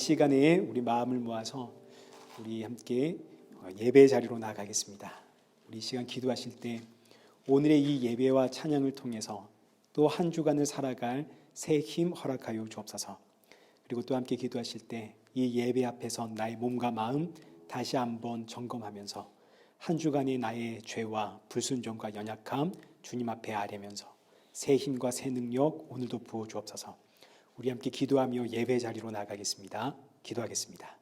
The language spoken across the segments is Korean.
시간에 우리 마음을 모아서 우리 함께 예배 자리로 나아가겠습니다. 우리 이 시간 기도하실 때 오늘의 이 예배와 찬양을 통해서 또 한 주간을 살아갈 새 힘 허락하여 주옵소서. 그리고 또 함께 기도하실 때 이 예배 앞에서 나의 몸과 마음 다시 한번 점검하면서 한 주간의 나의 죄와 불순종과 연약함 주님 앞에 아뢰면서 새 힘과 새 능력 오늘도 부어 주옵소서. 우리 함께 기도하며 예배 자리로 나아가겠습니다. 기도하겠습니다.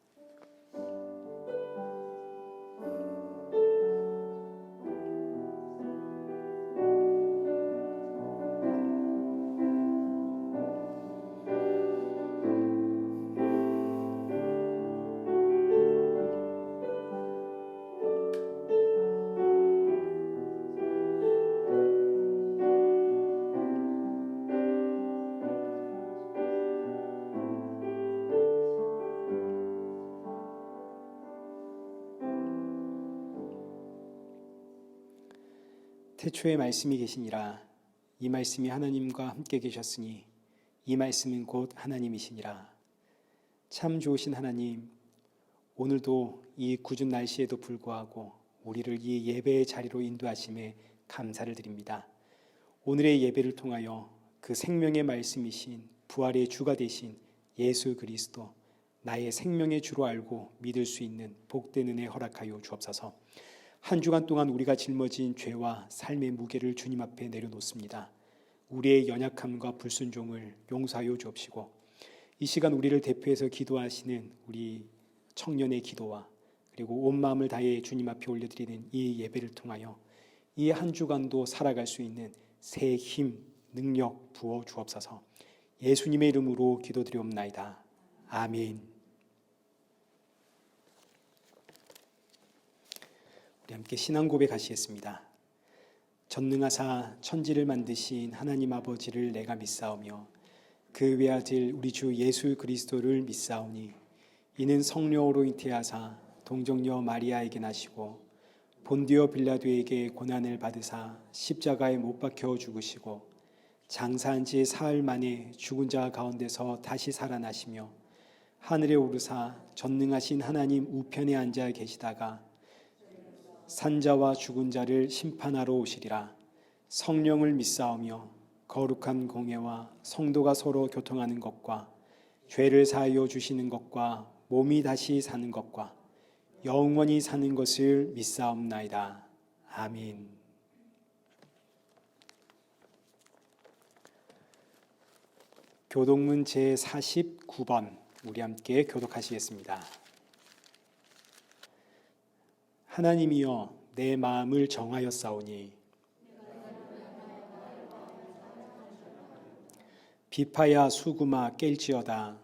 태초에 말씀이 계시니라. 이 말씀이 하나님과 함께 계셨으니 이 말씀은 곧 하나님이시니라. 참 좋으신 하나님, 오늘도 이 궂은 날씨에도 불구하고 우리를 이 예배의 자리로 인도하심에 감사를 드립니다. 오늘의 예배를 통하여 그 생명의 말씀이신 부활의 주가 되신 예수 그리스도, 나의 생명의 주로 알고 믿을 수 있는 복된 은혜 허락하여 주옵소서. 한 주간 동안 우리가 짊어진 죄와 삶의 무게를 주님 앞에 내려놓습니다. 우리의 연약함과 불순종을 용서하여 주옵시고, 이 시간 우리를 대표해서 기도하시는 우리 청년의 기도와 그리고 온 마음을 다해 주님 앞에 올려드리는 이 예배를 통하여 이 한 주간도 살아갈 수 있는 새 힘, 능력 부어 주옵소서. 예수님의 이름으로 기도드리옵나이다. 아멘. 우리 함께 신앙 고백하시겠습니다. 전능하사 천지를 만드신 하나님 아버지를 내가 믿사오며 그 외아들 우리 주 예수 그리스도를 믿사오니 이는 성령으로 잉태하사 동정녀 마리아에게 나시고 본디오 빌라도에게 고난을 받으사 십자가에 못 박혀 죽으시고 장사한 지 사흘 만에 죽은 자 가운데서 다시 살아나시며 하늘에 오르사 전능하신 하나님 우편에 앉아 계시다가 산자와 죽은 자를 심판하러 오시리라. 성령을 믿사오며 거룩한 공회와 성도가 서로 교통하는 것과 죄를 사하여 주시는 것과 몸이 다시 사는 것과 영원히 사는 것을 믿사옵나이다. 아멘. 교독문 제49번 우리 함께 교독하시겠습니다. 하나님이여 내 마음을 정하였사오니 비파야 수구마 깰지어다.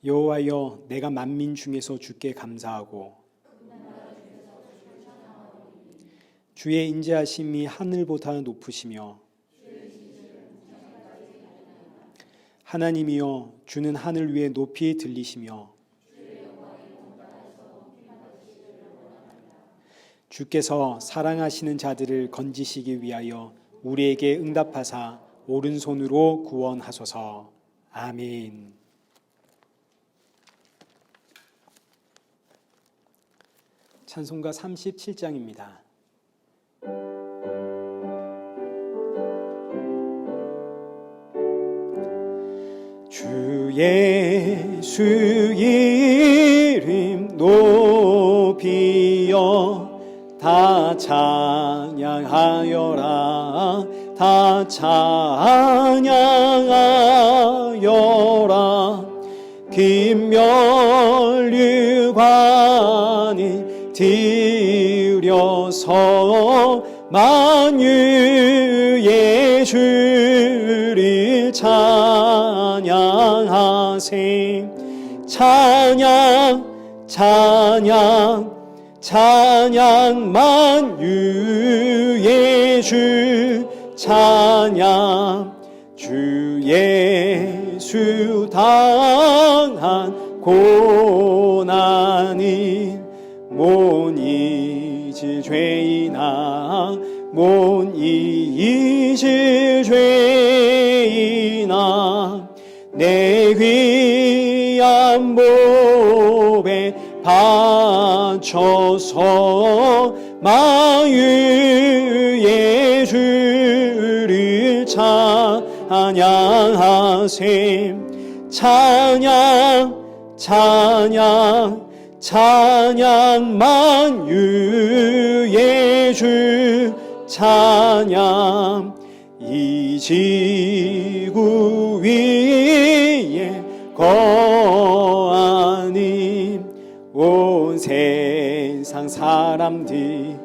여호와여 내가 만민 중에서 주께 감사하고 주의 인자하심이 하늘보다 높으시며 하나님이여 주는 하늘 위에 높이 들리시며 주께서 사랑하시는 자들을 건지시기 위하여 우리에게 응답하사 오른손으로 구원하소서. 아멘. 찬송가 37장입니다. 주 예수 이름 높이여 다 찬양하여라. 다 찬양하여라. 김멸류관을 드려서 만유의 주를 찬양하세. 찬양 찬양 찬양 만유의 주 찬양 주 예수 당한 고난은 못 잊을 죄이나 못 잊을 죄이나 내 귀한 몸에 바쳐서 마유의 주를 찬양하세. 찬양 찬양 찬양 만유의 주 찬양. 이 지구 위에 거하니 온 세상 사람들,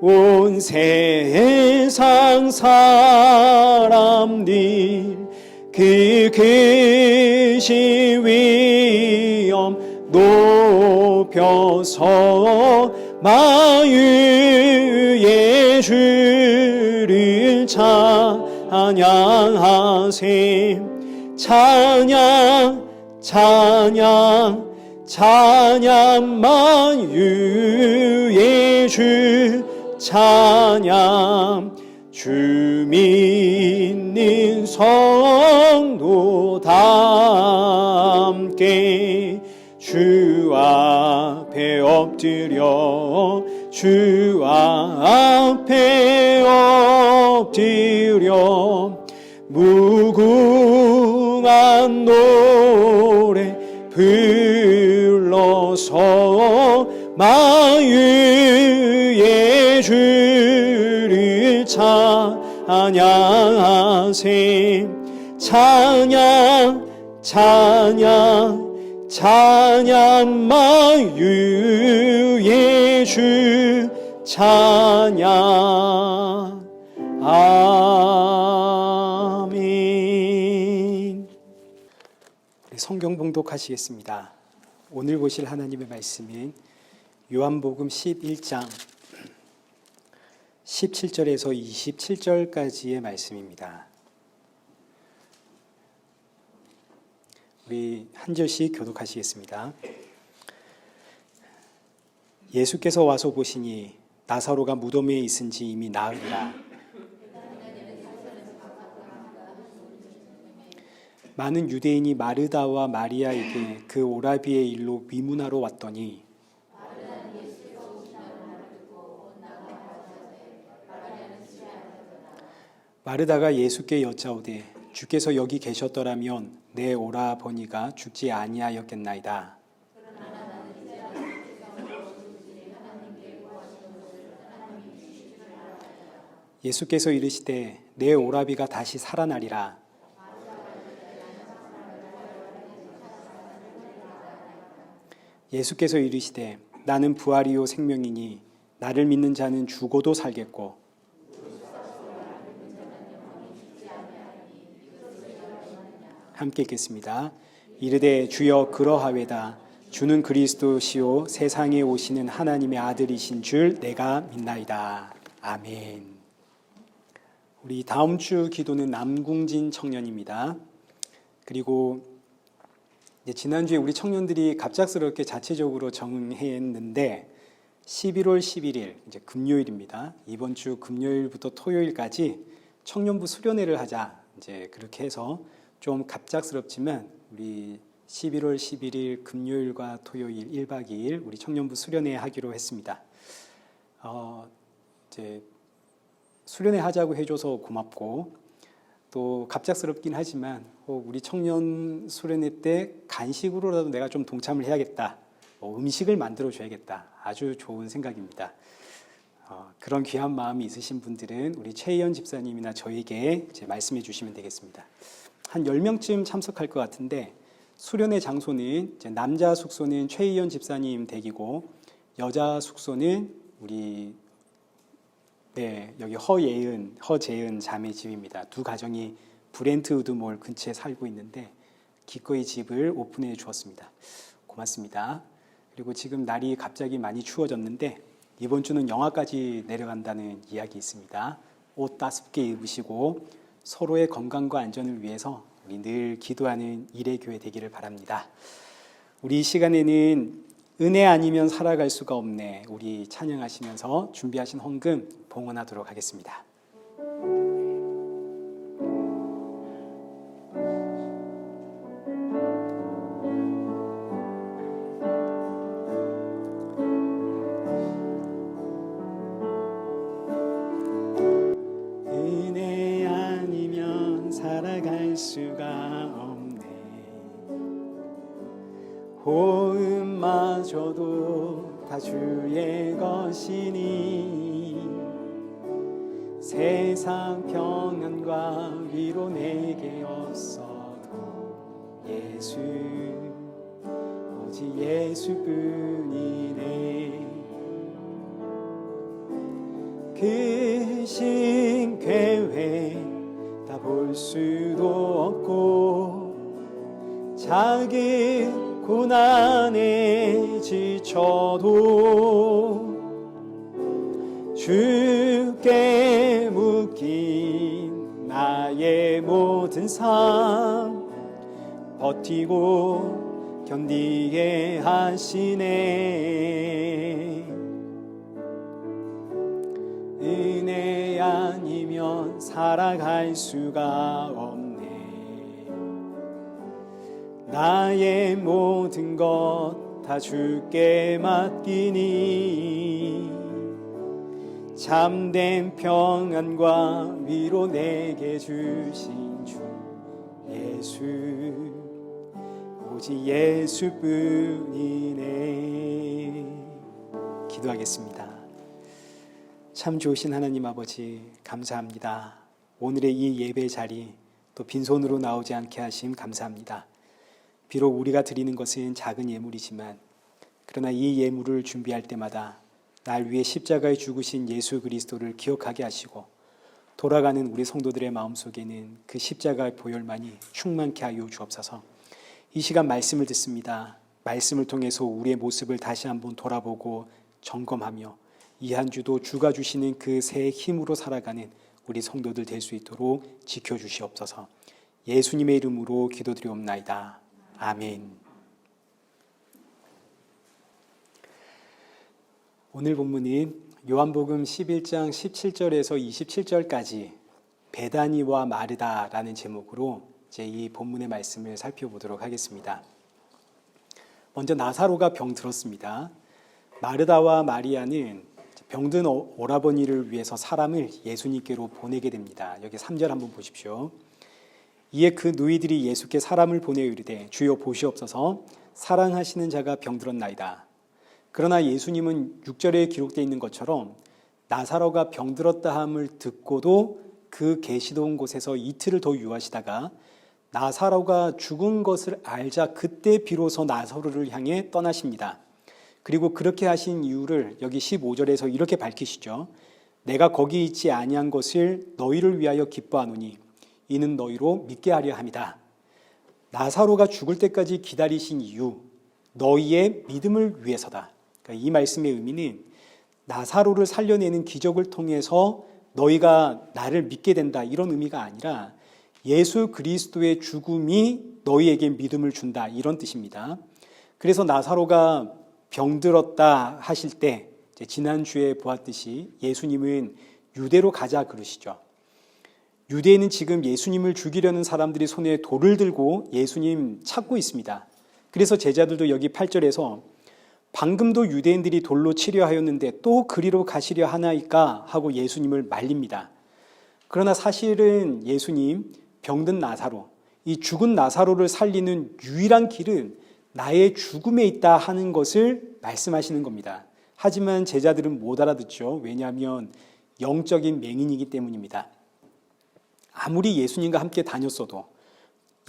온 세상 사람들 그 크신 위엄 높여서 마유의 주를 찬양하세. 찬양 찬양 찬양 만유의 주 찬양. 주 믿는 성도 다 함께 주 앞에 엎드려 주 앞에 엎드려 무궁한 노래 불러서 마유의 주를 찬양하세. 찬양 찬양 찬양 마유의 주 찬양. 아멘. 성경 봉독하시겠습니다. 오늘 보실 하나님의 말씀은 요한복음 11장 17절에서 27절까지의 말씀입니다. 우리 한 절씩 교독하시겠습니다. 예수께서 와서 보시니 나사로가 무덤에 있은지 이미 나으리라. 많은 유대인이 마르다와 마리아에게 그 오라비의 일로 위문하러 왔더니 마르다가 예수께 여짜오되 주께서 여기 계셨더라면 내 오라버니가 죽지 아니하였겠나이다. 예수께서 이르시되 내 오라비가 다시 살아나리라. 예수께서 이르시되 나는 부활이요 생명이니 나를 믿는 자는 죽어도 살겠고 함께 읽겠습니다. 이르되 주여 그러하외다. 주는 그리스도시요 세상에 오시는 하나님의 아들이신 줄 내가 믿나이다. 아멘. 우리 다음 주 기도는 남궁진 청년입니다. 그리고 지난주에 우리 청년들이 갑작스럽게 자체적으로 정했는데 11월 11일 이제 금요일입니다. 이번 주 금요일부터 토요일까지 청년부 수련회를 하자. 이제 그렇게 해서 좀 갑작스럽지만 우리 11월 11일 금요일과 토요일 1박 2일 우리 청년부 수련회 하기로 했습니다. 이제 수련회 하자고 해줘서 고맙고 또 갑작스럽긴 하지만 우리 청년 수련회 때 간식으로라도 내가 좀 동참을 해야겠다. 음식을 만들어 줘야겠다. 아주 좋은 생각입니다. 그런 귀한 마음이 있으신 분들은 우리 최희연 집사님이나 저에게 이제 말씀해 주시면 되겠습니다. 한 10명쯤 참석할 것 같은데 수련회 장소는 이제 남자 숙소는 최희연 집사님 댁이고 여자 숙소는 우리 여기 허재은 자매 집입니다. 두 가정이 브렌트우드몰 근처에 살고 있는데 기꺼이 집을 오픈해 주었습니다. 고맙습니다. 그리고 지금 날이 갑자기 많이 추워졌는데 이번 주는 영하까지 내려간다는 이야기 있습니다. 옷 따숩게 입으시고 서로의 건강과 안전을 위해서 우리 늘 기도하는 일회교회 되기를 바랍니다. 우리 이 시간에는 은혜 아니면 살아갈 수가 없네. 우리 찬양하시면서 준비하신 헌금 봉헌하도록 하겠습니다. 것도 다 주의 것이니 세상 평안과 위로 내게 없어도 예수 오직 예수뿐이네. 그 신 계획 다 볼 수도 없고 작은 고난에 지쳐도 주께 묶인 나의 모든 삶 버티고 견디게 하시네. 은혜 아니면 살아갈 수가 없네. 나의 모든 것 다 주께 맡기니 참된 평안과 위로 내게 주신 주 예수 오직 예수뿐이네. 기도하겠습니다. 참 좋으신 하나님 아버지 감사합니다. 오늘의 이 예배 자리 또 빈손으로 나오지 않게 하심 감사합니다. 비록 우리가 드리는 것은 작은 예물이지만 그러나 이 예물을 준비할 때마다 날 위해 십자가에 죽으신 예수 그리스도를 기억하게 하시고 돌아가는 우리 성도들의 마음속에는 그 십자가의 보혈만이 충만케 하여 주옵소서. 이 시간 말씀을 듣습니다. 말씀을 통해서 우리의 모습을 다시 한번 돌아보고 점검하며 이 한 주도 주가 주시는 그 새 힘으로 살아가는 우리 성도들 될 수 있도록 지켜주시옵소서. 예수님의 이름으로 기도드리옵나이다. 아멘. 오늘 본문은 요한복음 11장 17절에서 27절까지 베다니와 마르다라는 제목으로 이제 이 본문의 말씀을 살펴보도록 하겠습니다. 먼저 나사로가 병들었습니다. 마르다와 마리아는 병든 오라버니를 위해서 사람을 예수님께로 보내게 됩니다. 여기 3절 한번 보십시오. 이에 그 누이들이 예수께 사람을 보내어 이르되 주여 보시옵소서 사랑하시는 자가 병들었나이다. 그러나 예수님은 6절에 기록되어 있는 것처럼 나사로가 병들었다 함을 듣고도 그 계시던 곳에서 이틀을 더 유하시다가 나사로가 죽은 것을 알자 그때 비로소 나사로를 향해 떠나십니다. 그리고 그렇게 하신 이유를 여기 15절에서 이렇게 밝히시죠. 내가 거기 있지 아니한 것을 너희를 위하여 기뻐하노니 이는 너희로 믿게 하려 함이다. 나사로가 죽을 때까지 기다리신 이유, 너희의 믿음을 위해서다. 그러니까 이 말씀의 의미는 나사로를 살려내는 기적을 통해서 너희가 나를 믿게 된다 이런 의미가 아니라 예수 그리스도의 죽음이 너희에게 믿음을 준다 이런 뜻입니다. 그래서 나사로가 병들었다 하실 때 지난주에 보았듯이 예수님은 유대로 가자 그러시죠. 유대에는 지금 예수님을 죽이려는 사람들이 손에 돌을 들고 예수님 찾고 있습니다. 그래서 제자들도 여기 8절에서 방금도 유대인들이 돌로 치려 하였는데 또 그리로 가시려 하나이까 하고 예수님을 말립니다. 그러나 사실은 예수님 병든 나사로, 이 죽은 나사로를 살리는 유일한 길은 나의 죽음에 있다 하는 것을 말씀하시는 겁니다. 하지만 제자들은 못 알아듣죠. 왜냐하면 영적인 맹인이기 때문입니다. 아무리 예수님과 함께 다녔어도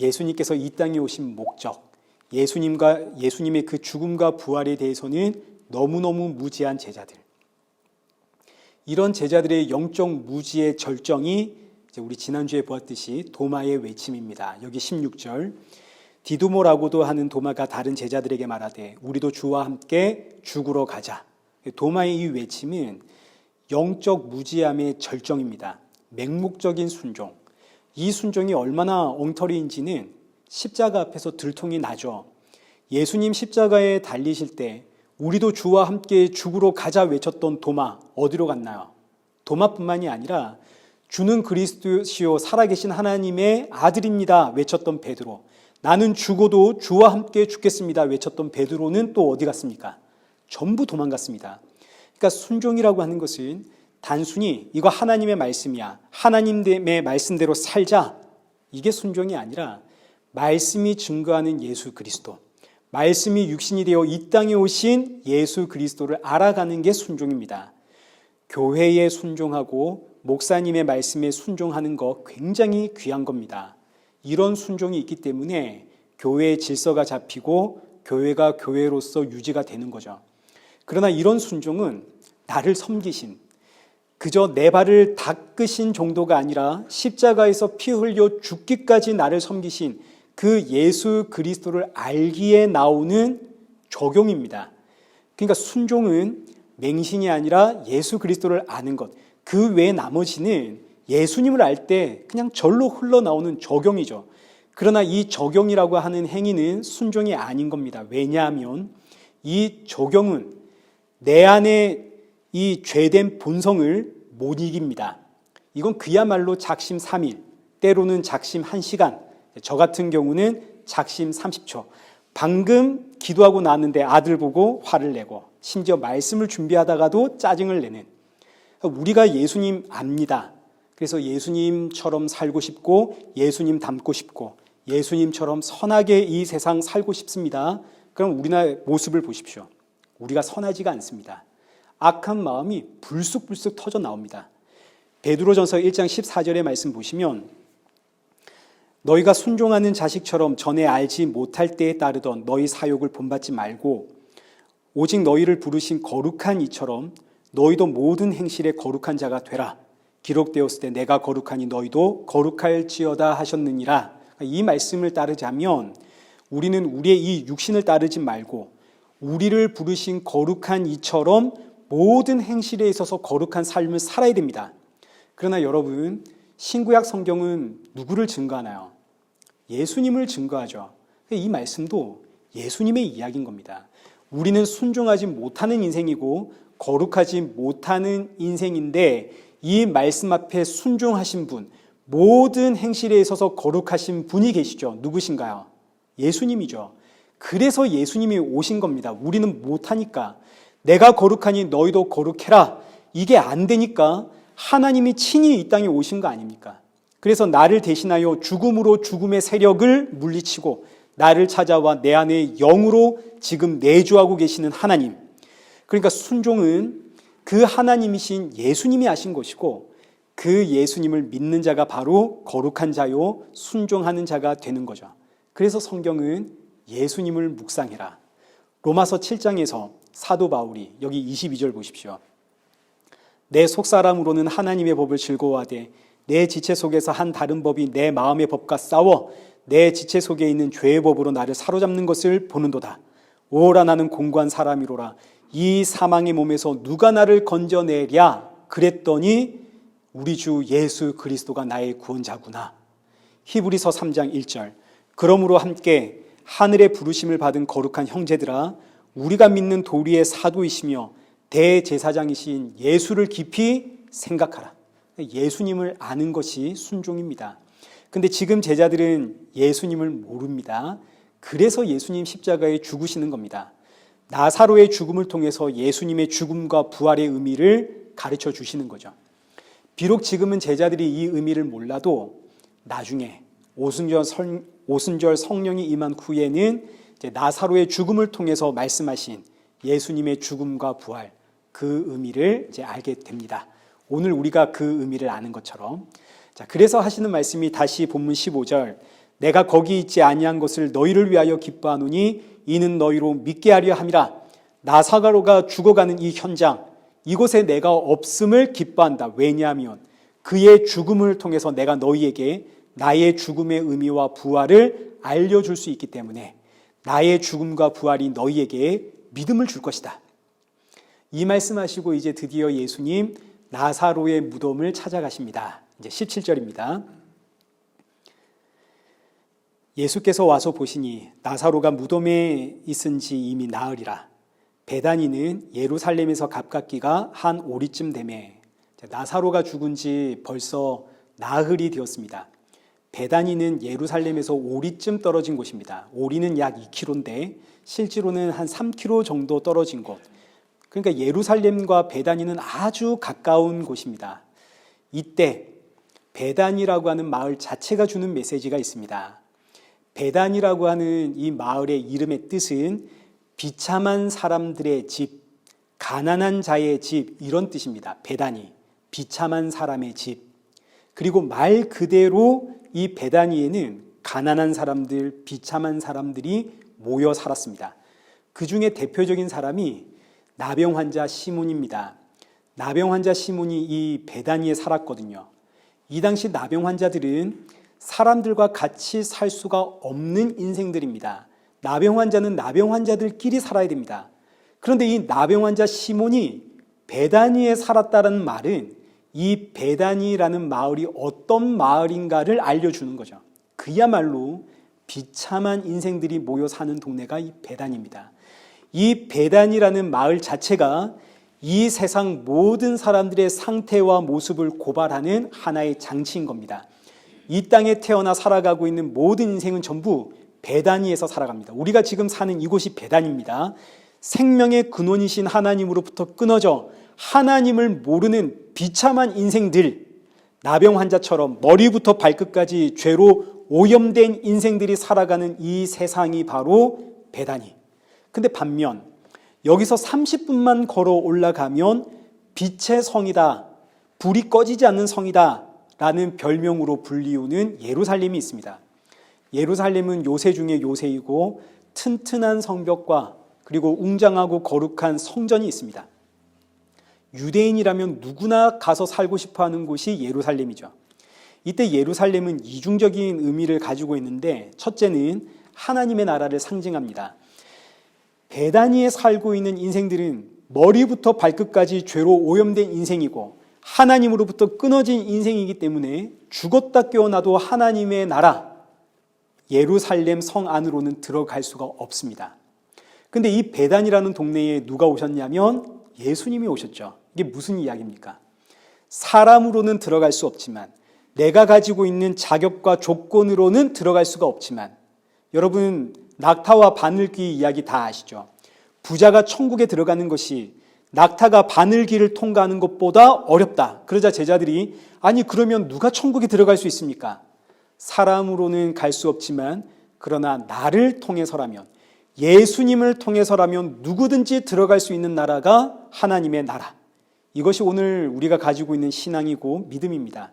예수님께서 이 땅에 오신 목적, 예수님의 그 죽음과 부활에 대해서는 너무너무 무지한 제자들. 이런 제자들의 영적 무지의 절정이 우리 지난주에 보았듯이 도마의 외침입니다. 여기 16절. 디두모라고도 하는 도마가 다른 제자들에게 말하되 우리도 주와 함께 죽으러 가자. 도마의 이 외침은 영적 무지함의 절정입니다. 맹목적인 순종. 이 순종이 얼마나 엉터리인지는 십자가 앞에서 들통이 나죠. 예수님 십자가에 달리실 때 우리도 주와 함께 죽으러 가자 외쳤던 도마 어디로 갔나요? 도마뿐만이 아니라 주는 그리스도시요 살아계신 하나님의 아들입니다 외쳤던 베드로, 나는 죽어도 주와 함께 죽겠습니다 외쳤던 베드로는 또 어디 갔습니까? 전부 도망갔습니다. 그러니까 순종이라고 하는 것은 단순히 이거 하나님의 말씀이야, 하나님의 말씀대로 살자, 이게 순종이 아니라 말씀이 증거하는 예수 그리스도, 말씀이 육신이 되어 이 땅에 오신 예수 그리스도를 알아가는 게 순종입니다. 교회에 순종하고 목사님의 말씀에 순종하는 거 굉장히 귀한 겁니다. 이런 순종이 있기 때문에 교회의 질서가 잡히고 교회가 교회로서 유지가 되는 거죠. 그러나 이런 순종은 나를 섬기신, 그저 내 발을 닦으신 정도가 아니라 십자가에서 피 흘려 죽기까지 나를 섬기신 그 예수 그리스도를 알기에 나오는 적용입니다. 그러니까 순종은 맹신이 아니라 예수 그리스도를 아는 것, 그 외 나머지는 예수님을 알 때 그냥 절로 흘러나오는 적용이죠. 그러나 이 적용이라고 하는 행위는 순종이 아닌 겁니다. 왜냐하면 이 적용은 내 안에 이 죄된 본성을 못 이깁니다. 이건 그야말로 작심 3일, 때로는 작심 1시간, 저 같은 경우는 작심 30초. 방금 기도하고 나왔는데 아들 보고 화를 내고, 심지어 말씀을 준비하다가도 짜증을 내는, 우리가 예수님 압니다. 그래서 예수님처럼 살고 싶고 예수님 닮고 싶고 예수님처럼 선하게 이 세상 살고 싶습니다. 그럼 우리나라의 모습을 보십시오. 우리가 선하지가 않습니다. 악한 마음이 불쑥불쑥 터져 나옵니다. 베드로전서 1장 14절의 말씀 보시면 너희가 순종하는 자식처럼 전에 알지 못할 때에 따르던 너희 사욕을 본받지 말고 오직 너희를 부르신 거룩한 이처럼 너희도 모든 행실에 거룩한 자가 되라. 기록되었을 때 내가 거룩하니 너희도 거룩할지어다 하셨느니라. 이 말씀을 따르자면 우리는 우리의 이 육신을 따르지 말고 우리를 부르신 거룩한 이처럼 모든 행실에 있어서 거룩한 삶을 살아야 됩니다. 그러나 여러분, 신구약 성경은 누구를 증거하나요? 예수님을 증거하죠. 이 말씀도 예수님의 이야기인 겁니다. 우리는 순종하지 못하는 인생이고 거룩하지 못하는 인생인데 이 말씀 앞에 순종하신 분, 모든 행실에 있어서 거룩하신 분이 계시죠. 누구신가요? 예수님이죠. 그래서 예수님이 오신 겁니다. 우리는 못하니까. 내가 거룩하니 너희도 거룩해라. 이게 안 되니까 하나님이 친히 이 땅에 오신 거 아닙니까? 그래서 나를 대신하여 죽음으로 죽음의 세력을 물리치고 나를 찾아와 내 안에 영으로 지금 내주하고 계시는 하나님. 그러니까 순종은 그 하나님이신 예수님이 하신 것이고 그 예수님을 믿는 자가 바로 거룩한 자요 순종하는 자가 되는 거죠. 그래서 성경은 예수님을 묵상해라. 로마서 7장에서 사도 바울이 여기 22절 보십시오. 내 속사람으로는 하나님의 법을 즐거워하되 내 지체 속에서 한 다른 법이 내 마음의 법과 싸워 내 지체 속에 있는 죄의 법으로 나를 사로잡는 것을 보는도다. 오라 나는 공고한 사람이로라. 이 사망의 몸에서 누가 나를 건져내랴. 그랬더니 우리 주 예수 그리스도가 나의 구원자구나. 히브리서 3장 1절. 그러므로 함께 하늘의 부르심을 받은 거룩한 형제들아, 우리가 믿는 도리의 사도이시며 대제사장이신 예수를 깊이 생각하라. 예수님을 아는 것이 순종입니다. 근데 지금 제자들은 예수님을 모릅니다. 그래서 예수님 십자가에 죽으시는 겁니다. 나사로의 죽음을 통해서 예수님의 죽음과 부활의 의미를 가르쳐 주시는 거죠. 비록 지금은 제자들이 이 의미를 몰라도 나중에 오순절 성령이 임한 후에는 이제 나사로의 죽음을 통해서 말씀하신 예수님의 죽음과 부활, 그 의미를 이제 알게 됩니다. 오늘 우리가 그 의미를 아는 것처럼. 자, 그래서 하시는 말씀이 다시 본문 15절. 내가 거기 있지 아니한 것을 너희를 위하여 기뻐하노니 이는 너희로 믿게 하려 함이라. 나사로가 죽어가는 이 현장, 이곳에 내가 없음을 기뻐한다. 왜냐하면 그의 죽음을 통해서 내가 너희에게 나의 죽음의 의미와 부활을 알려줄 수 있기 때문에 나의 죽음과 부활이 너희에게 믿음을 줄 것이다. 이 말씀하시고 이제 드디어 예수님 나사로의 무덤을 찾아가십니다. 이제 17절입니다. 예수께서 와서 보시니 나사로가 무덤에 있은지 이미 나으리라. 베다니는 예루살렘에서 가깝기가 한 오리쯤 되매. 나사로가 죽은 지 벌써 나흘이 되었습니다. 베다니는 예루살렘에서 오리쯤 떨어진 곳입니다. 오리는 약 2km인데 실제로는 한 3km 정도 떨어진 곳. 그러니까 예루살렘과 베다니는 아주 가까운 곳입니다. 이때 베다니라고 하는 마을 자체가 주는 메시지가 있습니다. 베단이라고 하는 이 마을의 이름의 뜻은 비참한 사람들의 집, 가난한 자의 집, 이런 뜻입니다. 베다니, 비참한 사람의 집. 그리고 말 그대로 이 베다니에는 가난한 사람들, 비참한 사람들이 모여 살았습니다. 그 중에 대표적인 사람이 나병 환자 시몬입니다. 나병 환자 시몬이 이 베다니에 살았거든요. 이 당시 나병 환자들은 사람들과 같이 살 수가 없는 인생들입니다. 나병 환자는 나병 환자들끼리 살아야 됩니다. 그런데 이 나병 환자 시몬이 베다니에 살았다는 말은 이 베다니라는 마을이 어떤 마을인가를 알려주는 거죠. 그야말로 비참한 인생들이 모여 사는 동네가 이 베다니입니다. 이 베다니라는 마을 자체가 이 세상 모든 사람들의 상태와 모습을 고발하는 하나의 장치인 겁니다. 이 땅에 태어나 살아가고 있는 모든 인생은 전부 베다니에서 살아갑니다. 우리가 지금 사는 이곳이 베다니입니다. 생명의 근원이신 하나님으로부터 끊어져 하나님을 모르는 비참한 인생들, 나병 환자처럼 머리부터 발끝까지 죄로 오염된 인생들이 살아가는 이 세상이 바로 베다니. 근데 반면 여기서 30분만 걸어 올라가면 빛의 성이다, 불이 꺼지지 않는 성이다 라는 별명으로 불리우는 예루살렘이 있습니다. 예루살렘은 요새 중에 요새이고 튼튼한 성벽과 그리고 웅장하고 거룩한 성전이 있습니다. 유대인이라면 누구나 가서 살고 싶어하는 곳이 예루살렘이죠. 이때 예루살렘은 이중적인 의미를 가지고 있는데, 첫째는 하나님의 나라를 상징합니다. 베다니에 살고 있는 인생들은 머리부터 발끝까지 죄로 오염된 인생이고 하나님으로부터 끊어진 인생이기 때문에 죽었다 깨어나도 하나님의 나라 예루살렘 성 안으로는 들어갈 수가 없습니다. 근데 이 베단이라는 동네에 누가 오셨냐면 예수님이 오셨죠. 이게 무슨 이야기입니까? 사람으로는 들어갈 수 없지만, 내가 가지고 있는 자격과 조건으로는 들어갈 수가 없지만, 여러분 낙타와 바늘귀 이야기 다 아시죠? 부자가 천국에 들어가는 것이 낙타가 바늘귀를 통과하는 것보다 어렵다. 그러자 제자들이, 아니 그러면 누가 천국에 들어갈 수 있습니까? 사람으로는 갈 수 없지만 그러나 나를 통해서라면, 예수님을 통해서라면 누구든지 들어갈 수 있는 나라가 하나님의 나라. 이것이 오늘 우리가 가지고 있는 신앙이고 믿음입니다.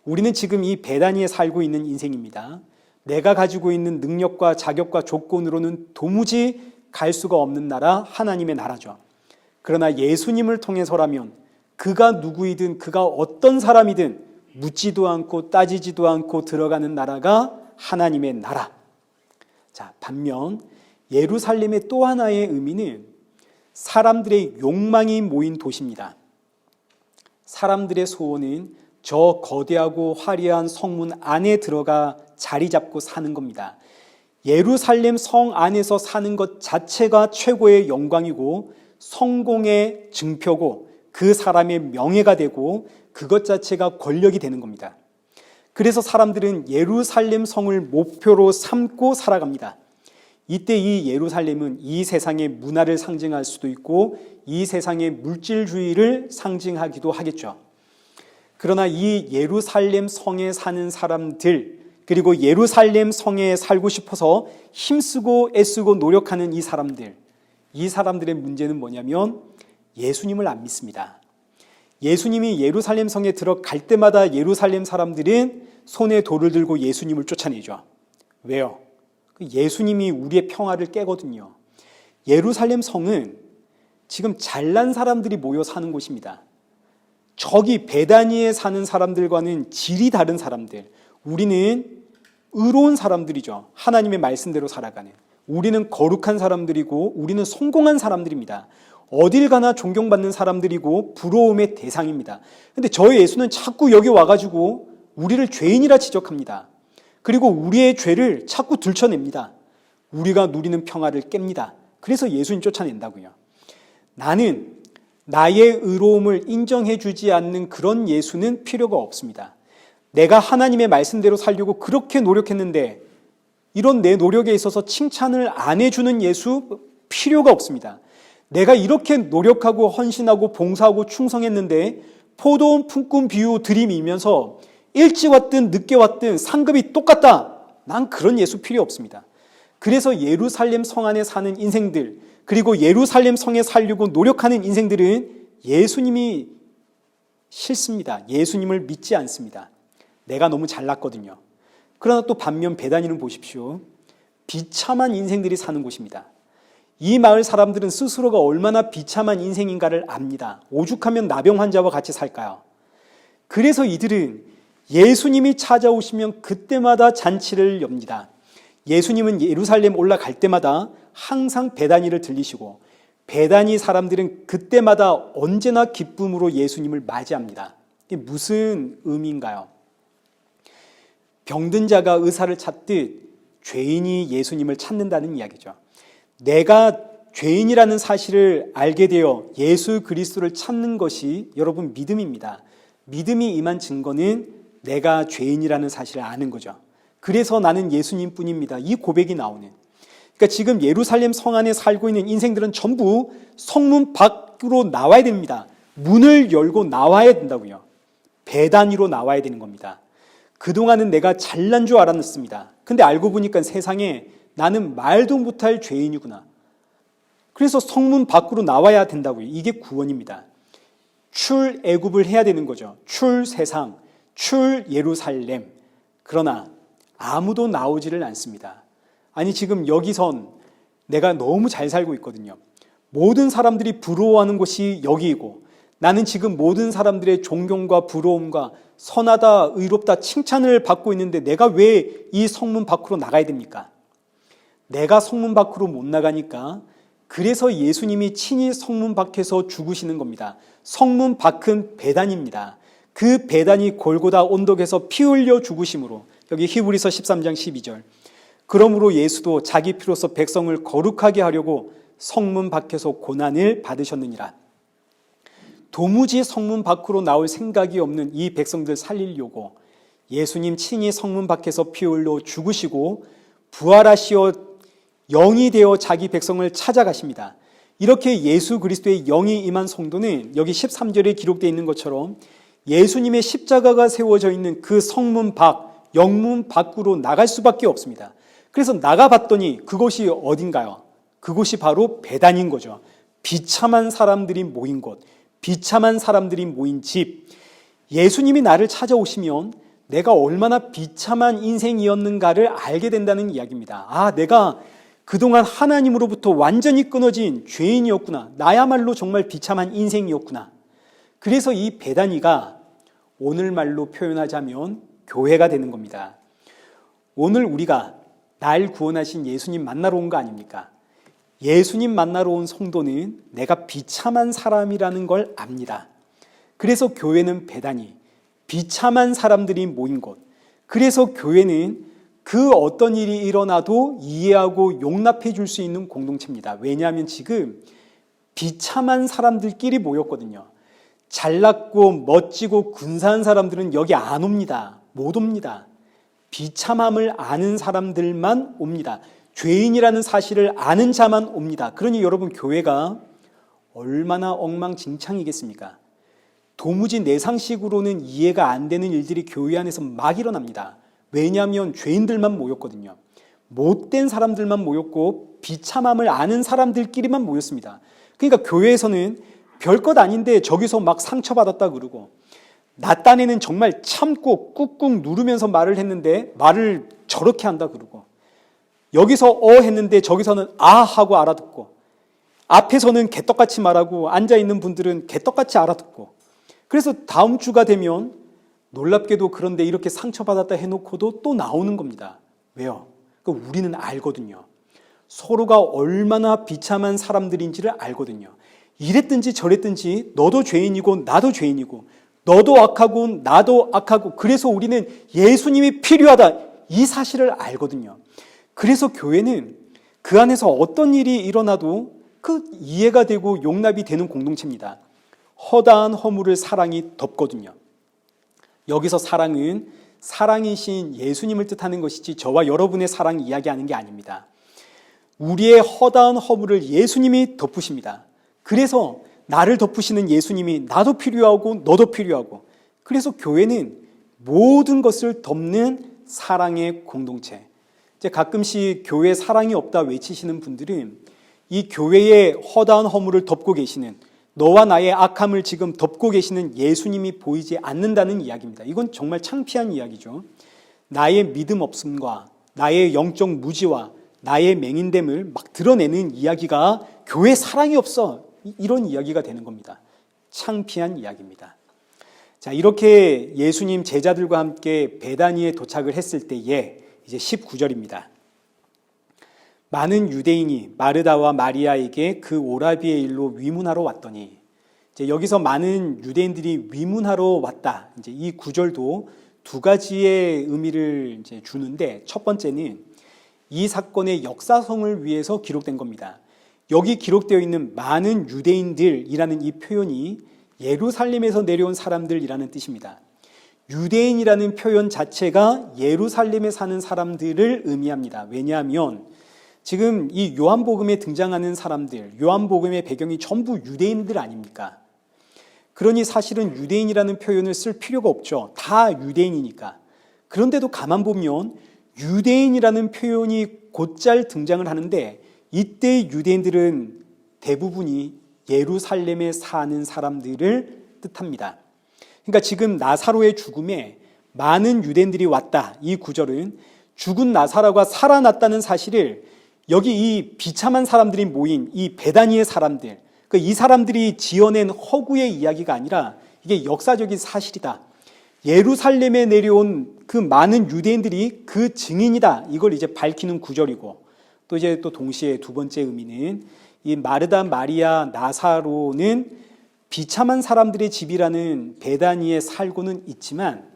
우리는 지금 이 베다니에 살고 있는 인생입니다. 내가 가지고 있는 능력과 자격과 조건으로는 도무지 갈 수가 없는 나라, 하나님의 나라죠. 그러나 예수님을 통해서라면 그가 누구이든 그가 어떤 사람이든 묻지도 않고 따지지도 않고 들어가는 나라가 하나님의 나라. 자, 반면 예루살렘의 또 하나의 의미는 사람들의 욕망이 모인 도시입니다. 사람들의 소원은 저 거대하고 화려한 성문 안에 들어가 자리 잡고 사는 겁니다. 예루살렘 성 안에서 사는 것 자체가 최고의 영광이고 성공의 증표고 그 사람의 명예가 되고 그것 자체가 권력이 되는 겁니다. 그래서 사람들은 예루살렘 성을 목표로 삼고 살아갑니다. 이때 이 예루살렘은 이 세상의 문화를 상징할 수도 있고 이 세상의 물질주의를 상징하기도 하겠죠. 그러나 이 예루살렘 성에 사는 사람들, 그리고 예루살렘 성에 살고 싶어서 힘쓰고 애쓰고 노력하는 이 사람들의 문제는 뭐냐면 예수님을 안 믿습니다. 예수님이 예루살렘 성에 들어갈 때마다 예루살렘 사람들은 손에 돌을 들고 예수님을 쫓아내죠. 왜요? 예수님이 우리의 평화를 깨거든요. 예루살렘 성은 지금 잘난 사람들이 모여 사는 곳입니다. 저기 베다니에 사는 사람들과는 질이 다른 사람들, 우리는 의로운 사람들이죠. 하나님의 말씀대로 살아가는, 우리는 거룩한 사람들이고 우리는 성공한 사람들입니다. 어딜 가나 존경받는 사람들이고 부러움의 대상입니다. 그런데 저희 예수는 자꾸 여기 와가지고 우리를 죄인이라 지적합니다. 그리고 우리의 죄를 자꾸 들춰냅니다. 우리가 누리는 평화를 깹니다. 그래서 예수님 쫓아낸다고요. 나는 나의 의로움을 인정해 주지 않는 그런 예수는 필요가 없습니다. 내가 하나님의 말씀대로 살려고 그렇게 노력했는데 이런 내 노력에 있어서 칭찬을 안 해주는 예수 필요가 없습니다. 내가 이렇게 노력하고 헌신하고 봉사하고 충성했는데 포도원 품꾼 비유 들이밀면서 일찍 왔든 늦게 왔든 상급이 똑같다, 난 그런 예수 필요 없습니다. 그래서 예루살렘 성 안에 사는 인생들, 그리고 예루살렘 성에 살려고 노력하는 인생들은 예수님이 싫습니다. 예수님을 믿지 않습니다. 내가 너무 잘났거든요. 그러나 또 반면 베다니는 보십시오. 비참한 인생들이 사는 곳입니다. 이 마을 사람들은 스스로가 얼마나 비참한 인생인가를 압니다. 오죽하면 나병 환자와 같이 살까요? 그래서 이들은 예수님이 찾아오시면 그때마다 잔치를 엽니다. 예수님은 예루살렘 올라갈 때마다 항상 베다니를 들리시고 베다니 사람들은 그때마다 언제나 기쁨으로 예수님을 맞이합니다. 이게 무슨 의미인가요? 병든 자가 의사를 찾듯 죄인이 예수님을 찾는다는 이야기죠. 내가 죄인이라는 사실을 알게 되어 예수 그리스도를 찾는 것이 여러분 믿음입니다. 믿음이 임한 증거는 내가 죄인이라는 사실을 아는 거죠. 그래서 나는 예수님뿐입니다. 이 고백이 나오는. 그러니까 지금 예루살렘 성 안에 살고 있는 인생들은 전부 성문 밖으로 나와야 됩니다. 문을 열고 나와야 된다고요. 배단위로 나와야 되는 겁니다. 그동안은 내가 잘난 줄 알았습니다. 근데 알고 보니까 세상에 나는 말도 못할 죄인이구나. 그래서 성문 밖으로 나와야 된다고요. 이게 구원입니다. 출애굽을 해야 되는 거죠. 출세상, 출예루살렘. 그러나 아무도 나오지를 않습니다. 아니 지금 여기선 내가 너무 잘 살고 있거든요. 모든 사람들이 부러워하는 곳이 여기이고 나는 지금 모든 사람들의 존경과 부러움과 선하다, 의롭다 칭찬을 받고 있는데 내가 왜 이 성문 밖으로 나가야 됩니까? 내가 성문 밖으로 못 나가니까 그래서 예수님이 친히 성문 밖에서 죽으시는 겁니다. 성문 밖은 배단입니다. 그 배단이 골고다 언덕에서 피 흘려 죽으심으로 여기 히브리서 13장 12절 그러므로 예수도 자기 피로서 백성을 거룩하게 하려고 성문 밖에서 고난을 받으셨느니라. 도무지 성문 밖으로 나올 생각이 없는 이 백성들 살리려고 예수님 친히 성문 밖에서 피 흘려 죽으시고 부활하시어 영이 되어 자기 백성을 찾아가십니다. 이렇게 예수 그리스도의 영이 임한 성도는 여기 13절에 기록되어 있는 것처럼 예수님의 십자가가 세워져 있는 그 성문 밖, 영문 밖으로 나갈 수밖에 없습니다. 그래서 나가봤더니 그곳이 어딘가요? 그곳이 바로 배단인 거죠. 비참한 사람들이 모인 곳, 비참한 사람들이 모인 집. 예수님이 나를 찾아오시면 내가 얼마나 비참한 인생이었는가를 알게 된다는 이야기입니다. 아, 내가 그동안 하나님으로부터 완전히 끊어진 죄인이었구나. 나야말로 정말 비참한 인생이었구나. 그래서 이 베다니가 오늘말로 표현하자면 교회가 되는 겁니다. 오늘 우리가 날 구원하신 예수님 만나러 온 거 아닙니까? 예수님 만나러 온 성도는 내가 비참한 사람이라는 걸 압니다. 그래서 교회는 베다니, 비참한 사람들이 모인 곳. 그래서 교회는 그 어떤 일이 일어나도 이해하고 용납해 줄 수 있는 공동체입니다. 왜냐하면 지금 비참한 사람들끼리 모였거든요. 잘났고 멋지고 근사한 사람들은 여기 안 옵니다. 못 옵니다. 비참함을 아는 사람들만 옵니다. 죄인이라는 사실을 아는 자만 옵니다. 그러니 여러분 교회가 얼마나 엉망진창이겠습니까? 도무지 내 상식으로는 이해가 안 되는 일들이 교회 안에서 막 일어납니다. 왜냐하면 죄인들만 모였거든요. 못된 사람들만 모였고 비참함을 아는 사람들끼리만 모였습니다. 그러니까 교회에서는 별것 아닌데 저기서 막 상처받았다 그러고 나 딴에는 정말 참고 꾹꾹 누르면서 말을 했는데 말을 저렇게 한다 그러고 여기서 했는데 저기서는 아 하고 알아듣고 앞에서는 개떡같이 말하고 앉아있는 분들은 개떡같이 알아듣고 그래서 다음 주가 되면 놀랍게도 그런데 이렇게 상처받았다 해놓고도 또 나오는 겁니다. 왜요? 우리는 알거든요. 서로가 얼마나 비참한 사람들인지를 알거든요. 이랬든지 저랬든지 너도 죄인이고 나도 죄인이고 너도 악하고 나도 악하고 그래서 우리는 예수님이 필요하다 이 사실을 알거든요. 그래서 교회는 그 안에서 어떤 일이 일어나도 그 이해가 되고 용납이 되는 공동체입니다. 허다한 허물을 사랑이 덮거든요. 여기서 사랑은 사랑이신 예수님을 뜻하는 것이지 저와 여러분의 사랑 이야기하는 게 아닙니다. 우리의 허다한 허물을 예수님이 덮으십니다. 그래서 나를 덮으시는 예수님이 나도 필요하고 너도 필요하고 그래서 교회는 모든 것을 덮는 사랑의 공동체 이제 가끔씩 교회 사랑이 없다 외치시는 분들은 이 교회의 허다한 허물을 덮고 계시는, 너와 나의 악함을 지금 덮고 계시는 예수님이 보이지 않는다는 이야기입니다. 이건 정말 창피한 이야기죠. 나의 믿음 없음과 나의 영적 무지와 나의 맹인됨을 막 드러내는 이야기가 교회 사랑이 없어, 이런 이야기가 되는 겁니다. 창피한 이야기입니다. 자, 이렇게 예수님 제자들과 함께 베다니에 도착을 했을 때에 이제 19절입니다. 많은 유대인이 마르다와 마리아에게 그 오라비의 일로 위문하러 왔더니, 이제 여기서 많은 유대인들이 위문하러 왔다. 이제 이 구절도 두 가지의 의미를 이제 주는데, 첫 번째는 이 사건의 역사성을 위해서 기록된 겁니다. 여기 기록되어 있는 많은 유대인들이라는 이 표현이 예루살렘에서 내려온 사람들이라는 뜻입니다. 유대인이라는 표현 자체가 예루살렘에 사는 사람들을 의미합니다. 왜냐하면 지금 이 요한복음에 등장하는 사람들, 요한복음의 배경이 전부 유대인들 아닙니까? 그러니 사실은 유대인이라는 표현을 쓸 필요가 없죠. 다 유대인이니까. 그런데도 가만 보면 유대인이라는 표현이 곧잘 등장을 하는데, 이때 유대인들은 대부분이 예루살렘에 사는 사람들을 뜻합니다. 그러니까 지금 나사로의 죽음에 많은 유대인들이 왔다. 이 구절은 죽은 나사로가 살아났다는 사실을 여기 이 비참한 사람들이 모인 이 베다니의 사람들, 이 사람들이 지어낸 허구의 이야기가 아니라 이게 역사적인 사실이다. 예루살렘에 내려온 그 많은 유대인들이 그 증인이다. 이걸 이제 밝히는 구절이고, 또 이제 또 동시에 두 번째 의미는 이 마르다, 마리아, 나사로는 비참한 사람들의 집이라는 베다니에 살고는 있지만,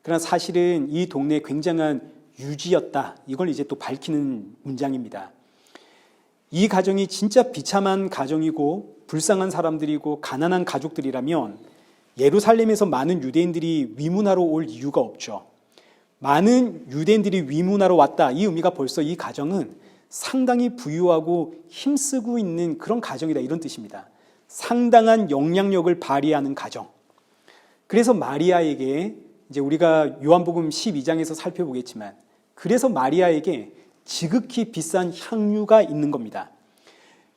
그러나 사실은 이 동네에 굉장한 유지였다. 이걸 이제 또 밝히는 문장입니다. 이 가정이 진짜 비참한 가정이고 불쌍한 사람들이고 가난한 가족들이라면 예루살렘에서 많은 유대인들이 위문하러 올 이유가 없죠. 많은 유대인들이 위문하러 왔다. 이 의미가 벌써 이 가정은 상당히 부유하고 힘쓰고 있는 그런 가정이다, 이런 뜻입니다. 상당한 영향력을 발휘하는 가정. 그래서 마리아에게, 이제 우리가 요한복음 12장에서 살펴보겠지만, 그래서 마리아에게 지극히 비싼 향유가 있는 겁니다.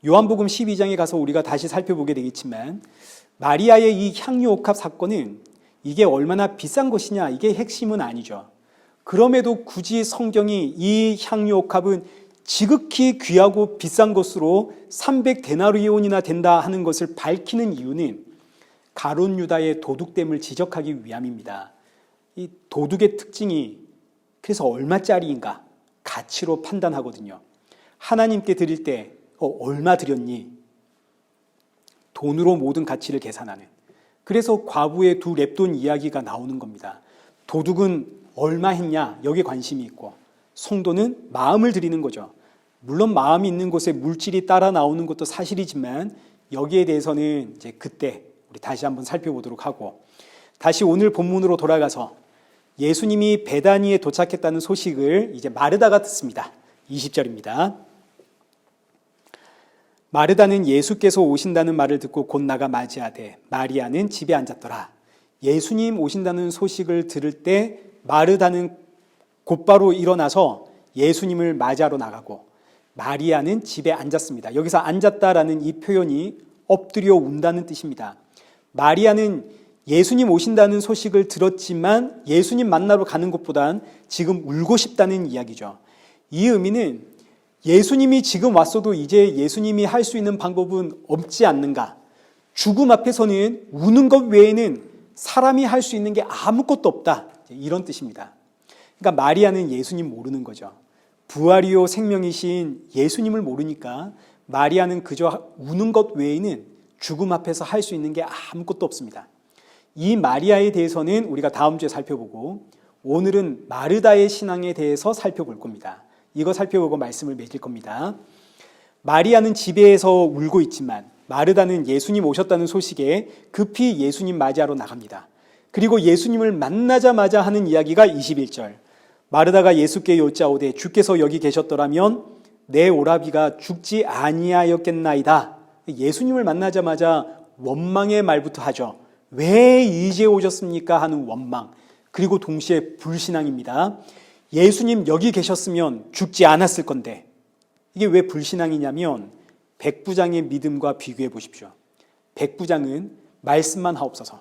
요한복음 12장에 가서 우리가 다시 살펴보게 되겠지만, 마리아의 이 향유 옥합 사건은 이게 얼마나 비싼 것이냐, 이게 핵심은 아니죠. 그럼에도 굳이 성경이 이 향유 옥합은 지극히 귀하고 비싼 것으로 300데나리온이나 된다 하는 것을 밝히는 이유는 가룟 유다의 도둑됨을 지적하기 위함입니다. 이 도둑의 특징이 그래서 얼마짜리인가 가치로 판단하거든요. 하나님께 드릴 때 얼마 드렸니? 돈으로 모든 가치를 계산하는. 그래서 과부의 두 렙돈 이야기가 나오는 겁니다. 도둑은 얼마 했냐? 여기에 관심이 있고, 성도는 마음을 드리는 거죠. 물론 마음이 있는 곳에 물질이 따라 나오는 것도 사실이지만, 여기에 대해서는 이제 그때 우리 다시 한번 살펴보도록 하고, 다시 오늘 본문으로 돌아가서 예수님이 베다니에 도착했다는 소식을 이제 마르다가 듣습니다. 20절입니다. 마르다는 예수께서 오신다는 말을 듣고 곧 나가 맞이하되 마리아는 집에 앉았더라. 예수님 오신다는 소식을 들을 때 마르다는 곧바로 일어나서 예수님을 맞이하러 나가고, 마리아는 집에 앉았습니다. 여기서 앉았다라는 이 표현이 엎드려 운다는 뜻입니다. 마리아는 예수님 오신다는 소식을 들었지만 예수님 만나러 가는 것보단 지금 울고 싶다는 이야기죠. 이 의미는 예수님이 지금 왔어도 이제 예수님이 할 수 있는 방법은 없지 않는가. 죽음 앞에서는 우는 것 외에는 사람이 할 수 있는 게 아무것도 없다. 이런 뜻입니다. 그러니까 마리아는 예수님 모르는 거죠. 부활이요 생명이신 예수님을 모르니까 마리아는 그저 우는 것 외에는 죽음 앞에서 할 수 있는 게 아무것도 없습니다. 이 마리아에 대해서는 우리가 다음 주에 살펴보고, 오늘은 마르다의 신앙에 대해서 살펴볼 겁니다. 이거 살펴보고 말씀을 맺을 겁니다. 마리아는 집에서 울고 있지만 마르다는 예수님 오셨다는 소식에 급히 예수님 맞이하러 나갑니다. 그리고 예수님을 만나자마자 하는 이야기가 21절. 마르다가 예수께 여짜오되 주께서 여기 계셨더라면 내 오라비가 죽지 아니하였겠나이다. 예수님을 만나자마자 원망의 말부터 하죠. 왜 이제 오셨습니까? 하는 원망. 그리고 동시에 불신앙입니다. 예수님 여기 계셨으면 죽지 않았을 건데, 이게 왜 불신앙이냐면 백부장의 믿음과 비교해 보십시오. 백부장은 말씀만 하옵소서.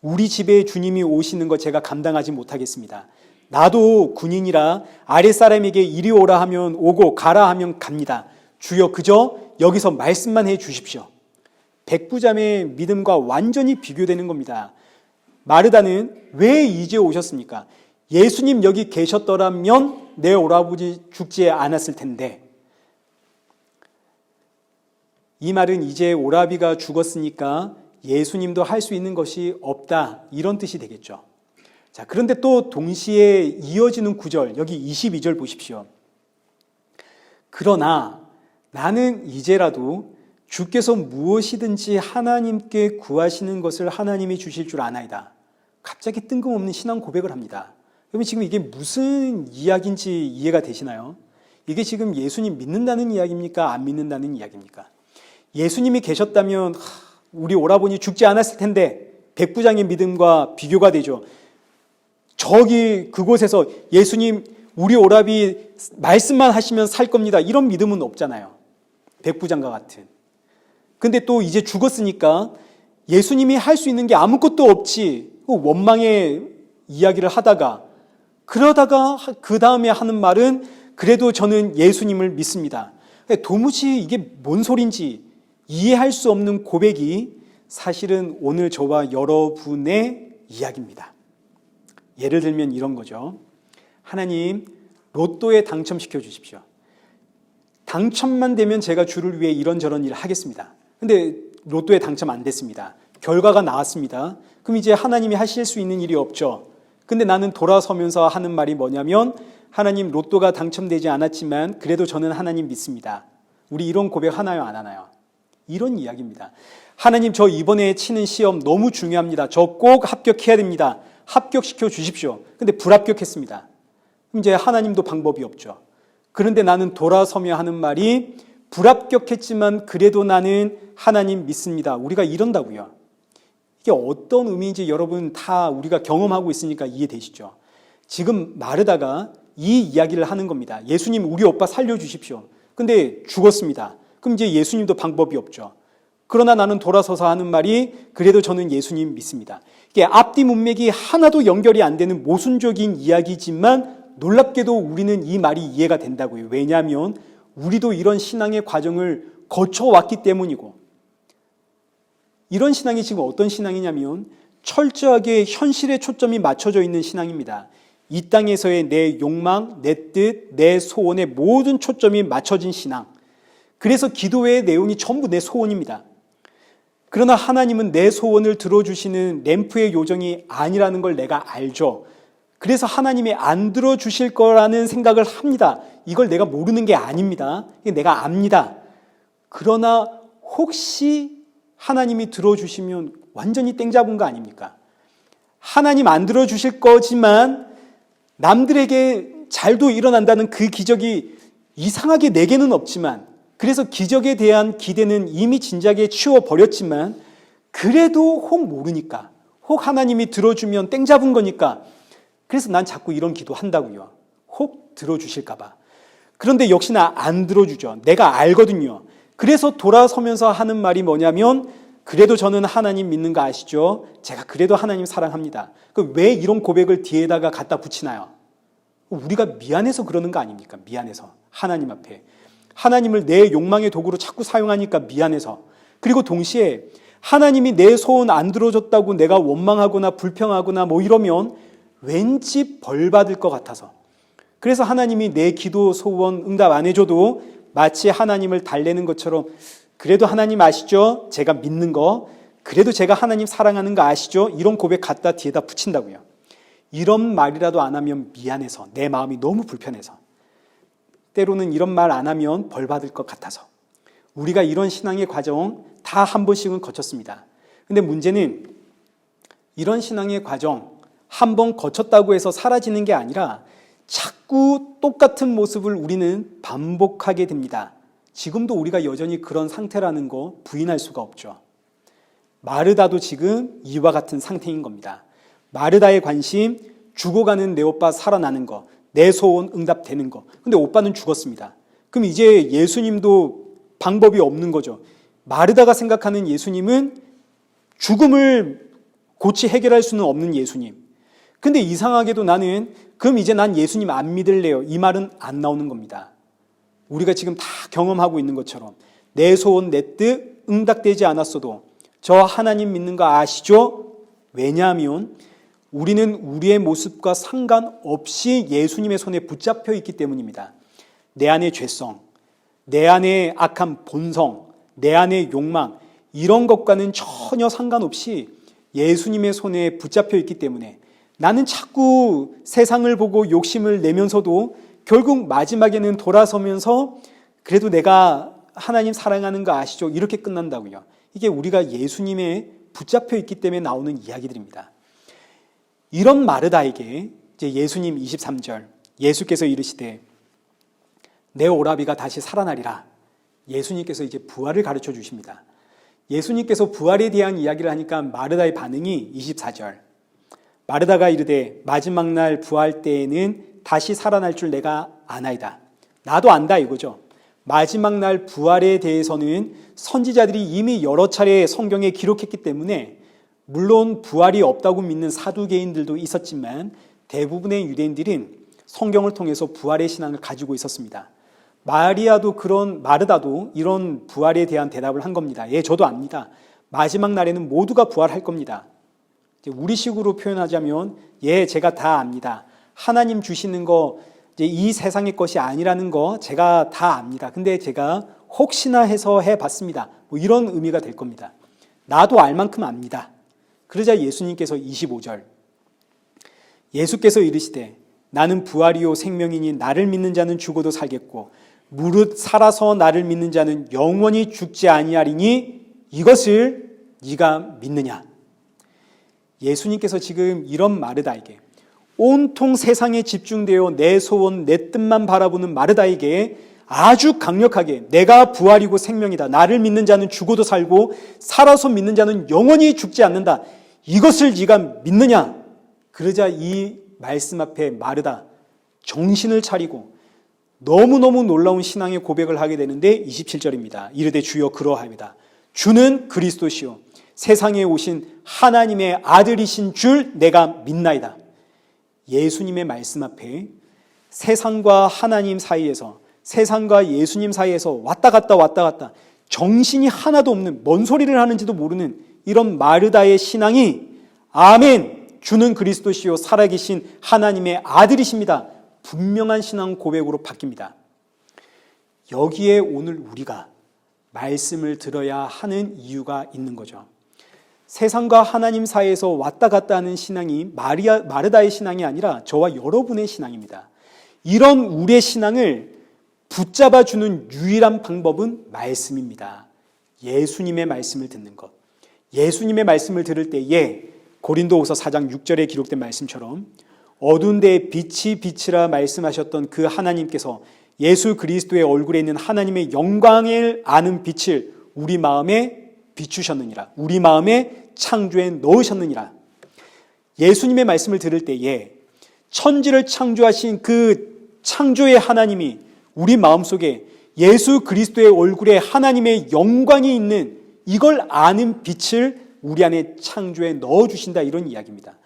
우리 집에 주님이 오시는 거 제가 감당하지 못하겠습니다. 나도 군인이라 아랫사람에게 이리 오라 하면 오고 가라 하면 갑니다. 주여 그저 여기서 말씀만 해 주십시오. 백부장의 믿음과 완전히 비교되는 겁니다. 마르다는 왜 이제 오셨습니까? 예수님 여기 계셨더라면 내 오라버니 죽지 않았을 텐데. 이 말은 이제 오라비가 죽었으니까 예수님도 할 수 있는 것이 없다, 이런 뜻이 되겠죠. 자, 그런데 또 동시에 이어지는 구절, 여기 22절 보십시오. 그러나 나는 이제라도 주께서 무엇이든지 하나님께 구하시는 것을 하나님이 주실 줄 아나이다. 갑자기 뜬금없는 신앙 고백을 합니다. 여러분 지금 이게 무슨 이야기인지 이해가 되시나요? 이게 지금 예수님 믿는다는 이야기입니까? 안 믿는다는 이야기입니까? 예수님이 계셨다면 우리 오라버니 죽지 않았을 텐데, 백부장의 믿음과 비교가 되죠. 저기 그곳에서 예수님 우리 오라비 말씀만 하시면 살 겁니다, 이런 믿음은 없잖아요. 백부장과 같은. 근데 또 이제 죽었으니까 예수님이 할 수 있는 게 아무것도 없지, 원망의 이야기를 하다가, 그러다가 그 다음에 하는 말은 그래도 저는 예수님을 믿습니다. 도무지 이게 뭔 소린지 이해할 수 없는 고백이 사실은 오늘 저와 여러분의 이야기입니다. 예를 들면 이런 거죠. 하나님, 로또에 당첨시켜 주십시오. 당첨만 되면 제가 주를 위해 이런저런 일을 하겠습니다. 근데 로또에 당첨 안 됐습니다. 결과가 나왔습니다. 그럼 이제 하나님이 하실 수 있는 일이 없죠. 근데 나는 돌아서면서 하는 말이 뭐냐면, 하나님, 로또가 당첨되지 않았지만 그래도 저는 하나님 믿습니다. 우리 이런 고백 하나요, 안 하나요? 이런 이야기입니다. 하나님, 저 이번에 치는 시험 너무 중요합니다. 저 꼭 합격해야 됩니다. 합격시켜 주십시오. 근데 불합격했습니다. 그럼 이제 하나님도 방법이 없죠. 그런데 나는 돌아서며 하는 말이, 불합격했지만 그래도 나는 하나님 믿습니다. 우리가 이런다고요. 이게 어떤 의미인지 여러분 다 우리가 경험하고 있으니까 이해되시죠? 지금 마르다가 이 이야기를 하는 겁니다. 예수님, 우리 오빠 살려주십시오. 근데 죽었습니다. 그럼 이제 예수님도 방법이 없죠. 그러나 나는 돌아서서 하는 말이, 그래도 저는 예수님 믿습니다. 이게 앞뒤 문맥이 하나도 연결이 안 되는 모순적인 이야기지만 놀랍게도 우리는 이 말이 이해가 된다고요. 왜냐하면 우리도 이런 신앙의 과정을 거쳐왔기 때문이고, 이런 신앙이 지금 어떤 신앙이냐면 철저하게 현실에 초점이 맞춰져 있는 신앙입니다. 이 땅에서의 내 욕망, 내 뜻, 내 소원에 모든 초점이 맞춰진 신앙. 그래서 기도의 내용이 전부 내 소원입니다. 그러나 하나님은 내 소원을 들어주시는 램프의 요정이 아니라는 걸 내가 알죠. 그래서 하나님이 안 들어주실 거라는 생각을 합니다. 이걸 내가 모르는 게 아닙니다. 내가 압니다. 그러나 혹시 하나님이 들어주시면 완전히 땡 잡은 거 아닙니까? 하나님 안 들어주실 거지만 남들에게 잘도 일어난다는 그 기적이 이상하게 내게는 없지만, 그래서 기적에 대한 기대는 이미 진작에 치워버렸지만, 그래도 혹 모르니까, 혹 하나님이 들어주면 땡 잡은 거니까, 그래서 난 자꾸 이런 기도 한다고요. 혹 들어주실까 봐. 그런데 역시나 안 들어주죠. 내가 알거든요. 그래서 돌아서면서 하는 말이 뭐냐면, 그래도 저는 하나님 믿는 거 아시죠? 제가 그래도 하나님 사랑합니다. 왜 이런 고백을 뒤에다가 갖다 붙이나요? 우리가 미안해서 그러는 거 아닙니까? 미안해서. 하나님 앞에. 하나님을 내 욕망의 도구로 자꾸 사용하니까 미안해서. 그리고 동시에 하나님이 내 소원 안 들어줬다고 내가 원망하거나 불평하거나 뭐 이러면 왠지 벌 받을 것 같아서. 그래서 하나님이 내 기도 소원 응답 안 해줘도 마치 하나님을 달래는 것처럼, 그래도 하나님 아시죠? 제가 믿는 거. 그래도 제가 하나님 사랑하는 거 아시죠? 이런 고백 갖다 뒤에다 붙인다고요. 이런 말이라도 안 하면 미안해서, 내 마음이 너무 불편해서, 때로는 이런 말 안 하면 벌 받을 것 같아서. 우리가 이런 신앙의 과정 다 한 번씩은 거쳤습니다. 근데 문제는 이런 신앙의 과정 한 번 거쳤다고 해서 사라지는 게 아니라 자꾸 똑같은 모습을 우리는 반복하게 됩니다. 지금도 우리가 여전히 그런 상태라는 거 부인할 수가 없죠. 마르다도 지금 이와 같은 상태인 겁니다. 마르다의 관심, 죽어가는 내 오빠 살아나는 거, 내 소원 응답되는 거. 근데 오빠는 죽었습니다. 그럼 이제 예수님도 방법이 없는 거죠. 마르다가 생각하는 예수님은 죽음을 고치 해결할 수는 없는 예수님. 근데 이상하게도 나는 그럼 이제 난 예수님 안 믿을래요. 이 말은 안 나오는 겁니다. 우리가 지금 다 경험하고 있는 것처럼 내 소원 내 뜻 응답되지 않았어도 저 하나님 믿는 거 아시죠? 왜냐하면 우리는 우리의 모습과 상관없이 예수님의 손에 붙잡혀 있기 때문입니다. 내 안의 죄성, 내 안의 악한 본성, 내 안의 욕망 이런 것과는 전혀 상관없이 예수님의 손에 붙잡혀 있기 때문에 나는 자꾸 세상을 보고 욕심을 내면서도 결국 마지막에는 돌아서면서 그래도 내가 하나님 사랑하는 거 아시죠? 이렇게 끝난다고요. 이게 우리가 예수님에 붙잡혀 있기 때문에 나오는 이야기들입니다. 이런 마르다에게 이제 예수님 23절 예수께서 이르시되 내 오라비가 다시 살아나리라. 예수님께서 이제 부활을 가르쳐 주십니다. 예수님께서 부활에 대한 이야기를 하니까 마르다의 반응이 24절 마르다가 이르되 마지막 날 부활 때에는 다시 살아날 줄 내가 아나이다. 나도 안다 이거죠. 마지막 날 부활에 대해서는 선지자들이 이미 여러 차례 성경에 기록했기 때문에 물론 부활이 없다고 믿는 사두개인들도 있었지만 대부분의 유대인들은 성경을 통해서 부활의 신앙을 가지고 있었습니다. 마르다도 이런 부활에 대한 대답을 한 겁니다. 예, 저도 압니다. 마지막 날에는 모두가 부활할 겁니다. 우리식으로 표현하자면 예, 제가 다 압니다. 하나님 주시는 거 이 세상의 것이 아니라는 거 제가 다 압니다. 근데 제가 혹시나 해서 해봤습니다. 뭐 이런 의미가 될 겁니다. 나도 알 만큼 압니다. 그러자 예수님께서 25절 예수께서 이르시되 나는 부활이요 생명이니 나를 믿는 자는 죽어도 살겠고 무릇 살아서 나를 믿는 자는 영원히 죽지 아니하리니 이것을 네가 믿느냐. 예수님께서 지금 이런 마르다에게 온통 세상에 집중되어 내 소원 내 뜻만 바라보는 마르다에게 아주 강력하게 내가 부활이고 생명이다. 나를 믿는 자는 죽어도 살고 살아서 믿는 자는 영원히 죽지 않는다. 이것을 네가 믿느냐. 그러자 이 말씀 앞에 마르다 정신을 차리고 너무너무 놀라운 신앙의 고백을 하게 되는데 27절입니다. 이르되 주여 그러하이다. 주는 그리스도시요 세상에 오신 하나님의 아들이신 줄 내가 믿나이다. 예수님의 말씀 앞에 세상과 하나님 사이에서 세상과 예수님 사이에서 왔다 갔다 정신이 하나도 없는 뭔 소리를 하는지도 모르는 이런 마르다의 신앙이 아멘 주는 그리스도시요 살아계신 하나님의 아들이십니다. 분명한 신앙 고백으로 바뀝니다. 여기에 오늘 우리가 말씀을 들어야 하는 이유가 있는 거죠. 세상과 하나님 사이에서 왔다 갔다 하는 신앙이 마르다의 신앙이 아니라 저와 여러분의 신앙입니다. 이런 우리의 신앙을 붙잡아주는 유일한 방법은 말씀입니다. 예수님의 말씀을 듣는 것. 예수님의 말씀을 들을 때에 고린도후서 4장 6절에 기록된 말씀처럼 어두운 데에 빛이 빛이라 말씀하셨던 그 하나님께서 예수 그리스도의 얼굴에 있는 하나님의 영광을 아는 빛을 우리 마음에 비추셨느니라. 우리 마음에 창조에 넣으셨느니라. 예수님의 말씀을 들을 때에 천지를 창조하신 그 창조의 하나님이 우리 마음속에 예수 그리스도의 얼굴에 하나님의 영광이 있는 이걸 아는 빛을 우리 안에 창조에 넣어주신다 이런 이야기입니다.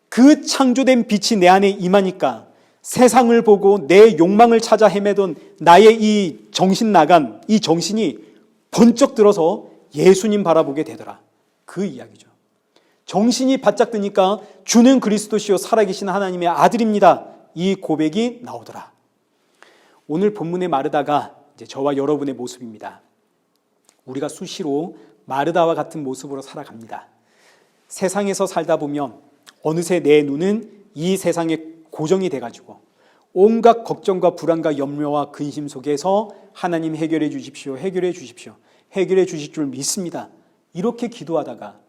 그 창조된 빛이 내 안에 임하니까 세상을 보고 내 욕망을 찾아 헤매던 나의 이 정신 나간 이 정신이 번쩍 들어서 예수님 바라보게 되더라. 그 이야기죠. 정신이 바짝 드니까 주는 그리스도시요 살아계신 하나님의 아들입니다. 이 고백이 나오더라. 오늘 본문의 마르다가 이제 저와 여러분의 모습입니다. 우리가 수시로 마르다와 같은 모습으로 살아갑니다. 세상에서 살다 보면 어느새 내 눈은 이 세상에 고정이 돼가지고 온갖 걱정과 불안과 염려와 근심 속에서 하나님 해결해 주십시오. 해결해 주십시오. 해결해 주실 줄 믿습니다. 이렇게 기도하다가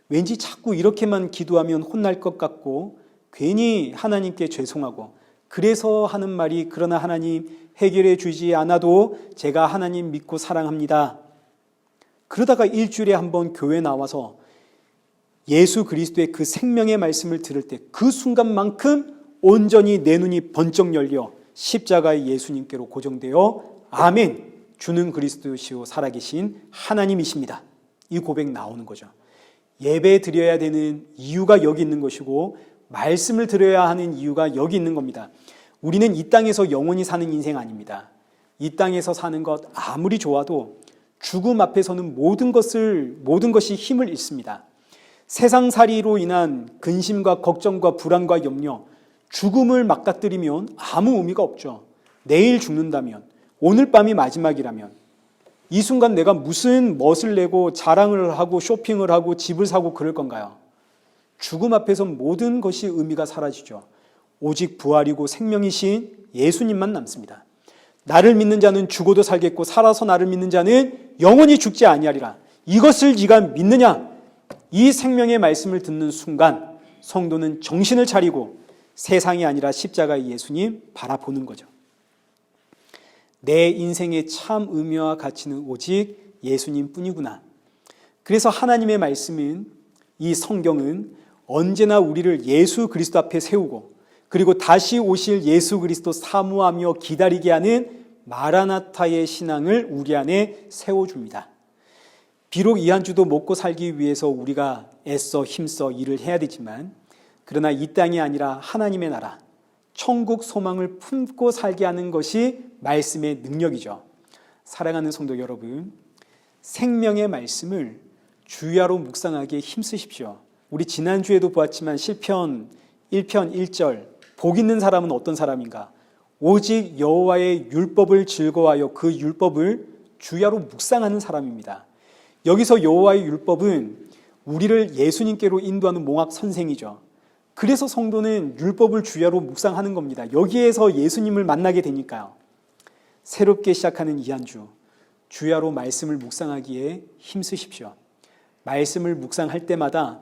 왠지 자꾸 이렇게만 기도하면 혼날 것 같고 괜히 하나님께 죄송하고 그래서 하는 말이 그러나 하나님 해결해 주지 않아도 제가 하나님 믿고 사랑합니다. 그러다가 일주일에 한 번 교회 나와서 예수 그리스도의 그 생명의 말씀을 들을 때 그 순간만큼 온전히 내 눈이 번쩍 열려 십자가의 예수님께로 고정되어 아멘, 주는 그리스도시요 살아계신 하나님이십니다. 이 고백 나오는 거죠. 예배 드려야 되는 이유가 여기 있는 것이고 말씀을 드려야 하는 이유가 여기 있는 겁니다. 우리는 이 땅에서 영원히 사는 인생 아닙니다. 이 땅에서 사는 것 아무리 좋아도 죽음 앞에서는 모든 것이 힘을 잃습니다. 세상살이로 인한 근심과 걱정과 불안과 염려, 죽음을 맞닥뜨리면 아무 의미가 없죠. 내일 죽는다면, 오늘 밤이 마지막이라면, 이 순간 내가 무슨 멋을 내고 자랑을 하고 쇼핑을 하고 집을 사고 그럴 건가요? 죽음 앞에서 모든 것이 의미가 사라지죠. 오직 부활이고 생명이신 예수님만 남습니다. 나를 믿는 자는 죽어도 살겠고 살아서 나를 믿는 자는 영원히 죽지 아니하리라. 이것을 네가 믿느냐? 이 생명의 말씀을 듣는 순간 성도는 정신을 차리고 세상이 아니라 십자가의 예수님 바라보는 거죠. 내 인생의 참 의미와 가치는 오직 예수님 뿐이구나. 그래서 하나님의 말씀은, 이 성경은 언제나 우리를 예수 그리스도 앞에 세우고 그리고 다시 오실 예수 그리스도 사모하며 기다리게 하는 마라나타의 신앙을 우리 안에 세워줍니다. 비록 이 한 주도 먹고 살기 위해서 우리가 애써 힘써 일을 해야 되지만, 그러나 이 땅이 아니라 하나님의 나라, 천국 소망을 품고 살게 하는 것이 말씀의 능력이죠. 사랑하는 성도 여러분, 생명의 말씀을 주야로 묵상하기에 힘쓰십시오. 우리 지난주에도 보았지만 시편 1편 1절, 복 있는 사람은 어떤 사람인가? 오직 여호와의 율법을 즐거워하여 그 율법을 주야로 묵상하는 사람입니다. 여기서 여호와의 율법은 우리를 예수님께로 인도하는 몽학 선생이죠. 그래서 성도는 율법을 주야로 묵상하는 겁니다. 여기에서 예수님을 만나게 되니까요. 새롭게 시작하는 이 한 주, 주야로 말씀을 묵상하기에 힘쓰십시오. 말씀을 묵상할 때마다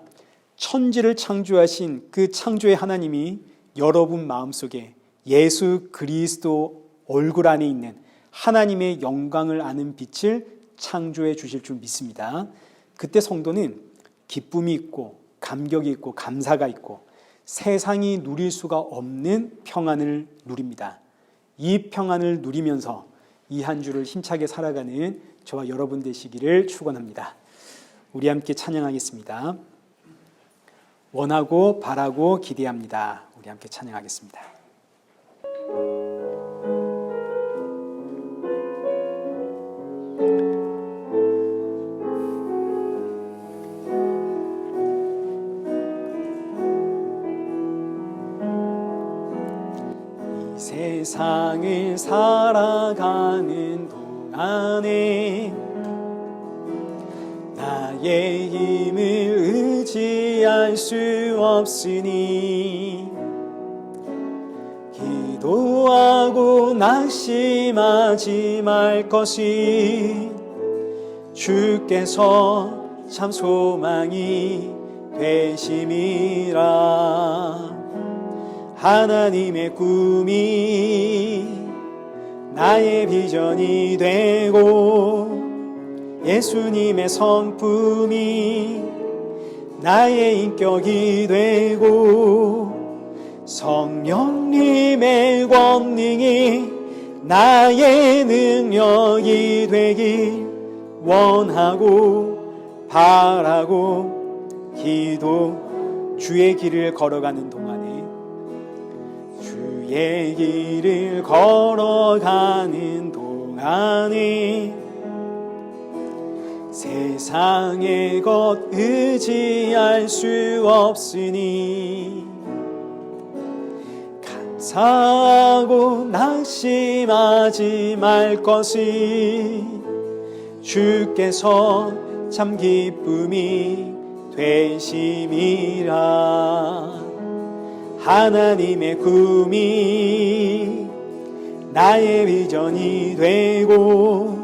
천지를 창조하신 그 창조의 하나님이 여러분 마음속에 예수 그리스도 얼굴 안에 있는 하나님의 영광을 아는 빛을 창조해 주실 줄 믿습니다. 그때 성도는 기쁨이 있고 감격이 있고 감사가 있고 세상이 누릴 수가 없는 평안을 누립니다. 이 평안을 누리면서 이 한 주를 힘차게 살아가는 저와 여러분 되시기를 축원합니다. 우리 함께 찬양하겠습니다. 원하고 바라고 기대합니다. 우리 함께 찬양하겠습니다. 이 세상을 살아가는 동안에 나의 힘을 의지할 수 없으니 기도하고 낙심하지 말 것이 주께서 참 소망이 되심이라. 하나님의 꿈이 나의 비전이 되고 예수님의 성품이 나의 인격이 되고 성령님의 권능이 나의 능력이 되길 원하고 바라고 주의 길을 걸어가는 동안에 주의 길을 걸어가는 동안에 세상의 것 의지할 수 없으니 감사하고 낙심하지 말 것이 주께서 참 기쁨이 되심이라. 하나님의 꿈이 나의 비전이 되고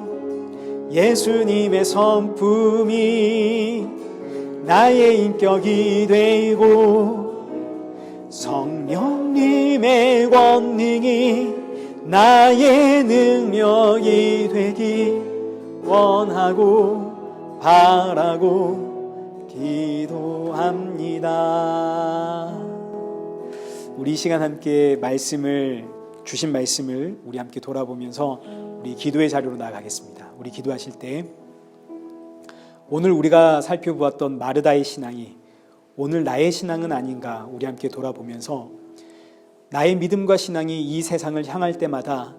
예수님의 성품이 나의 인격이 되고 성령님의 권능이 나의 능력이 되길 원하고 바라고 기도합니다. 우리 이 시간 함께 주신 말씀을 우리 함께 돌아보면서 우리 기도의 자리로 나아가겠습니다. 우리 기도하실 때 오늘 우리가 살펴보았던 마르다의 신앙이 오늘 나의 신앙은 아닌가 우리 함께 돌아보면서 나의 믿음과 신앙이 이 세상을 향할 때마다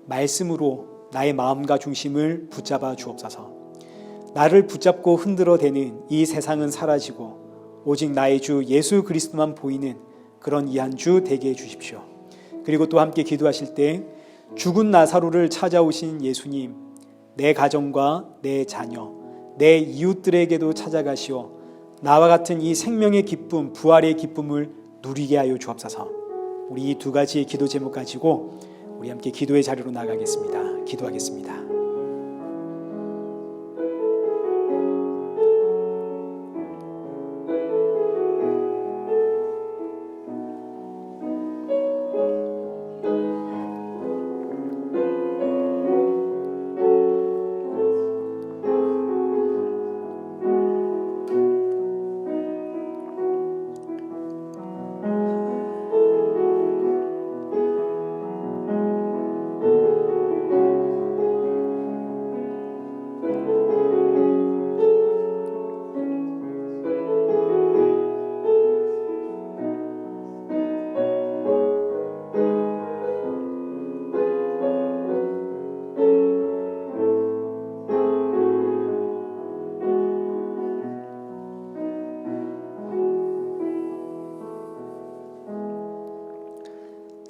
말씀으로 나의 마음과 중심을 붙잡아 주옵소서. 나를 붙잡고 흔들어대는 이 세상은 사라지고 오직 나의 주 예수 그리스도만 보이는 그런 이 한 주 되게 해주십시오. 그리고 또 함께 기도하실 때 죽은 나사로를 찾아오신 예수님, 내 가정과 내 자녀, 내 이웃들에게도 찾아가시어 나와 같은 이 생명의 기쁨, 부활의 기쁨을 누리게 하여 주옵소서. 우리 이 두 가지의 기도 제목 가지고 우리 함께 기도의 자리로 나가겠습니다. 기도하겠습니다.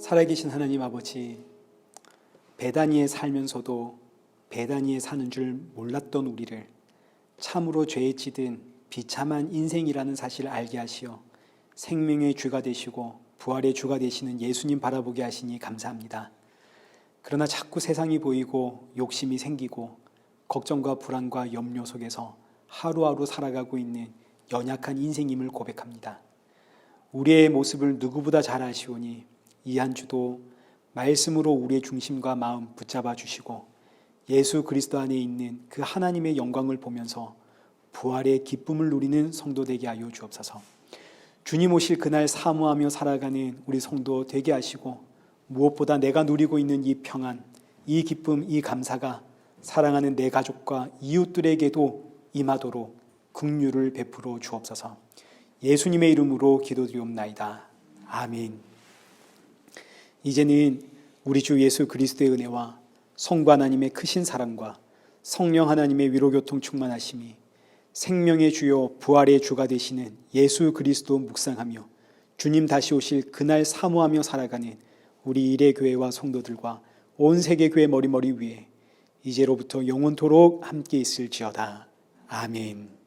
살아계신 하나님 아버지, 베다니에 살면서도 베다니에 사는 줄 몰랐던 우리를 참으로 죄에 찌든 비참한 인생이라는 사실을 알게 하시어 생명의 주가 되시고 부활의 주가 되시는 예수님 바라보게 하시니 감사합니다. 그러나 자꾸 세상이 보이고 욕심이 생기고 걱정과 불안과 염려 속에서 하루하루 살아가고 있는 연약한 인생임을 고백합니다. 우리의 모습을 누구보다 잘 아시오니 이 한 주도 말씀으로 우리의 중심과 마음 붙잡아 주시고 예수 그리스도 안에 있는 그 하나님의 영광을 보면서 부활의 기쁨을 누리는 성도 되게 하여 주옵소서. 주님 오실 그날 사모하며 살아가는 우리 성도 되게 하시고 무엇보다 내가 누리고 있는 이 평안, 이 기쁨, 이 감사가 사랑하는 내 가족과 이웃들에게도 임하도록 긍휼을 베풀어 주옵소서. 예수님의 이름으로 기도드리옵나이다. 아멘. 이제는 우리 주 예수 그리스도의 은혜와 성부 하나님의 크신 사랑과 성령 하나님의 위로교통 충만하심이 생명의 주요 부활의 주가 되시는 예수 그리스도 묵상하며 주님 다시 오실 그날 사모하며 살아가는 우리 일회교회와 성도들과 온 세계교회 머리머리 위에 이제로부터 영원토록 함께 있을지어다. 아멘.